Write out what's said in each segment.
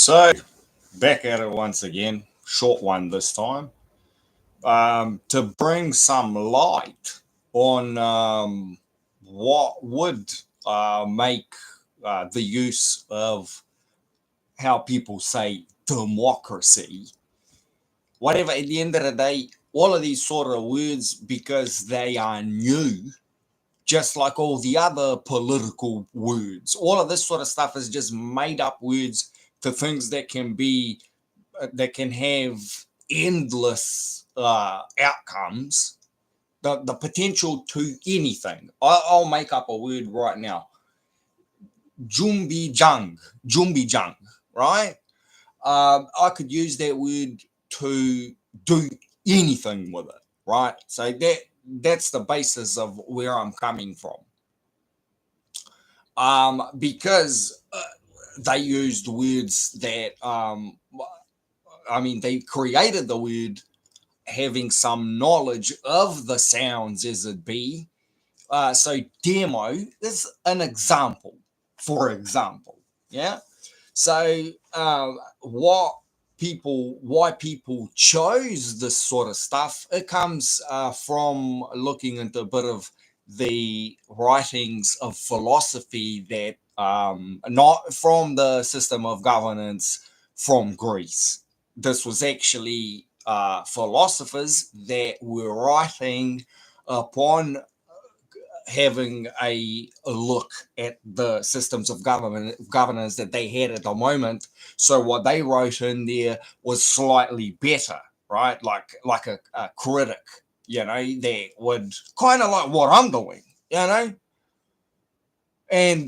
So, back at it once again, short one this time, to bring some light on what would make the use of how people say democracy, whatever, at the end of the day, all of these sort of words, because they are new, just like all the other political words, all of this sort of stuff is just made up words for things that can be that can have endless outcomes, the potential to anything. I'll make up a word right now. Jumbijang, right? I could use that word to do anything with it, right? So that's the basis of where I'm coming from. Because they used words that they created the word having some knowledge of the sounds as it be. So demo is an example, for example. Yeah. So why people chose this sort of stuff, it comes from looking into a bit of the writings of philosophy that not from the system of governance from Greece. This was actually philosophers that were writing upon having a look at the systems of governance that they had at the moment. So what they wrote in there was slightly better, right? Like a critic, that would kind of like what I'm doing, and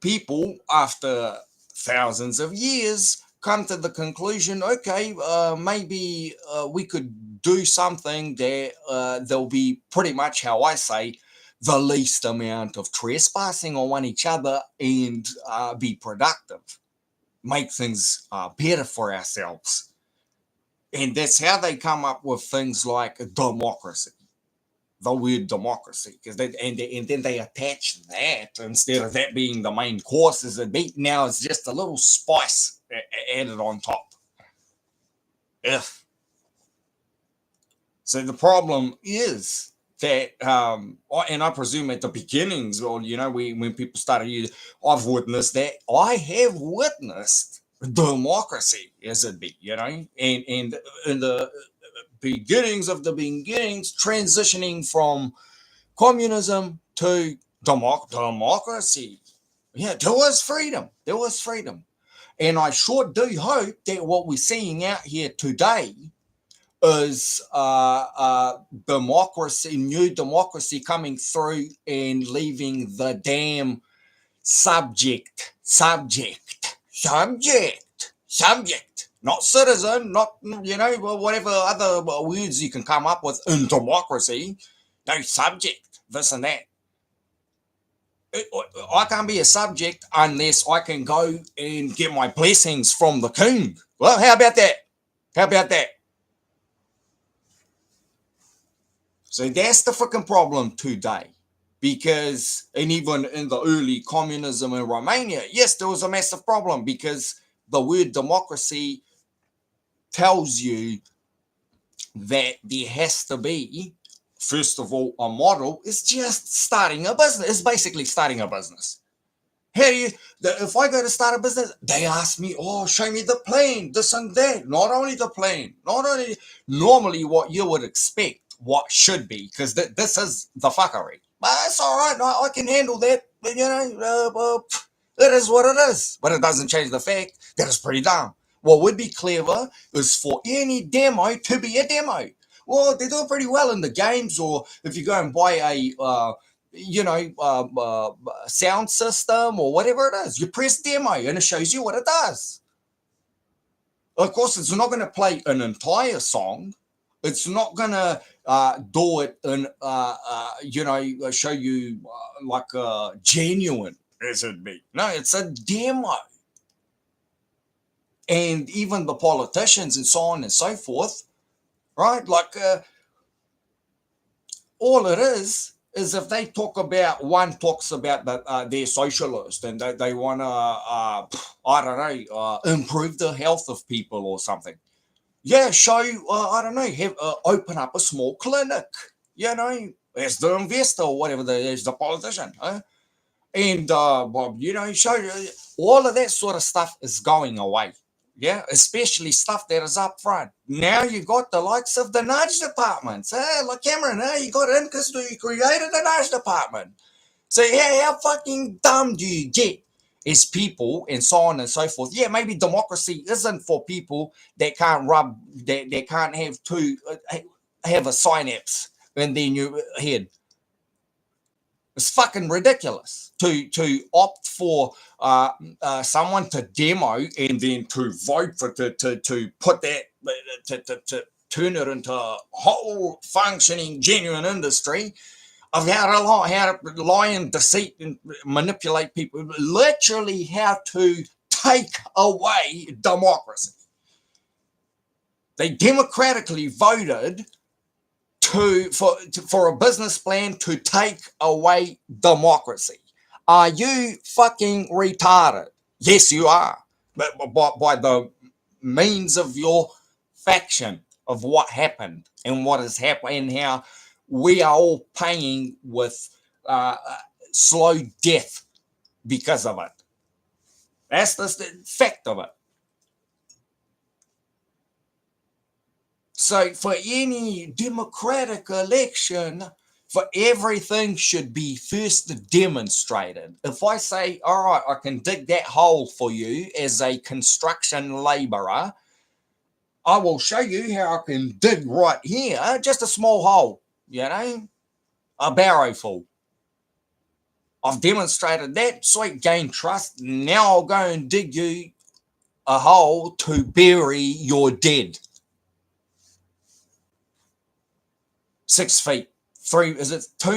people after thousands of years come to the conclusion, okay, maybe we could do something that there'll be pretty much how I say the least amount of trespassing on one each other and be productive, make things better for ourselves. And that's how they come up with things like democracy, the word democracy, because and then they attach that, instead of that being the main course as a beat, now it's just a little spice added on top. Ugh. So the problem is that, and I presume at the beginnings, or when people started using, I've witnessed that. I have witnessed democracy as it be, and in the beginnings of the beginnings, transitioning from communism to democracy. Yeah, there was freedom. There was freedom. And I sure do hope that what we're seeing out here today is democracy, new democracy coming through and leaving the damn subject, not citizen, not, whatever other words you can come up with in democracy. No, subject, this and that. I can't be a subject unless I can go and get my blessings from the king. Well, how about that? How about that? So that's the freaking problem today. Because, and even in the early communism in Romania, yes, there was a massive problem because the word democracy tells you that there has to be, first of all, a model. It's just starting a business. It's basically starting a business. Hey, if I go to start a business, they ask me, oh, show me the plane, this and that. Not only the plane, not only normally what you would expect, what should be, because this is the fuckery. But it's all right. I can handle that. It is what it is. But it doesn't change the fact that it's pretty dumb. What would be clever is for any demo to be a demo. Well, they do it pretty well in the games, or if you go and buy a sound system or whatever it is, you press demo and it shows you what it does. Of course, it's not going to play an entire song. It's not going to do it and show you like a genuine as it be. No, it's a demo. And even the politicians and so on and so forth, right? Like all it is is if they talk about, one talks about that they're socialist and they want to, I don't know, improve the health of people or something. Yeah, show, I don't know, have open up a small clinic, as the investor or whatever, as the politician. And, well, show all of that sort of stuff is going away. Yeah, especially stuff that is up front. Now you got the likes of the nudge departments. Like Cameron, you got in because you created the nudge department. So how fucking dumb do you get as people and so on and so forth? Yeah, maybe democracy isn't for people that can't that can't have a synapse in their new head. It's fucking ridiculous to opt for someone to demo and then to vote for to put that to turn it into a whole functioning genuine industry of how to lie and deceit and manipulate people. Literally, how to take away democracy. They democratically voted for a business plan to take away democracy. Are you fucking retarded? Yes, you are. But by the means of your faction of what happened and what has happened and how we are all paying with slow death because of it. That's the fact of it. So for any democratic election, for everything should be first demonstrated. If I say, all right, I can dig that hole for you as a construction laborer, I will show you how I can dig right here, just a small hole, a barrow full. I've demonstrated that, sweet, gain trust. Now I'll go and dig you a hole to bury your dead. 6 feet, 2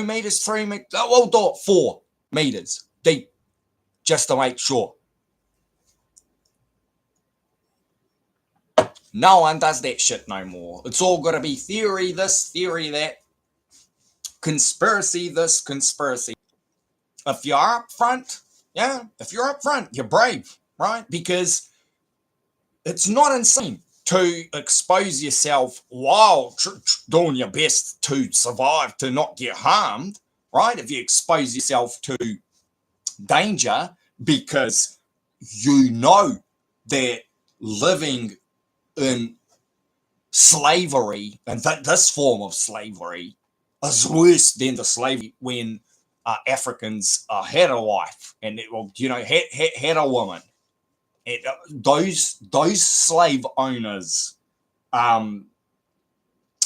meters, 3 meters? We'll do it 4 meters deep, just to make sure. No one does that shit no more. It's all got to be theory this, theory that, conspiracy this, conspiracy. If you're up front, you're brave, right? Because it's not insane to expose yourself while doing your best to survive, to not get harmed, right? If you expose yourself to danger because you know that living in slavery, and this form of slavery, is worse than the slavery when Africans had a wife and had a woman. Those slave owners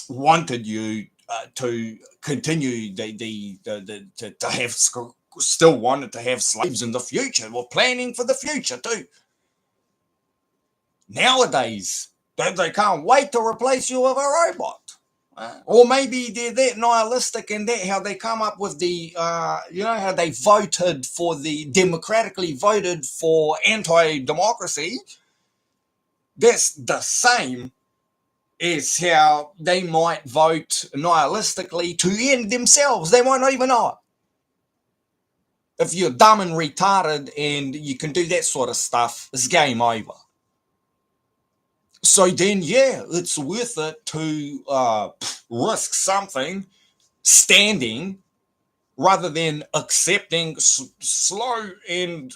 wanted you to continue to have, still wanted to have slaves in the future. We're planning for the future too. Nowadays, they can't wait to replace you with a robot. Or maybe they're that nihilistic in that how they come up with the, how they democratically voted for anti-democracy. That's the same as how they might vote nihilistically to end themselves. They might not even know it. If you're dumb and retarded and you can do that sort of stuff, it's game over. So then, yeah, it's worth it to risk something standing rather than accepting slow and,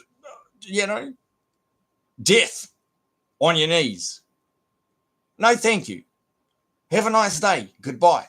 death on your knees. No, thank you. Have a nice day. Goodbye.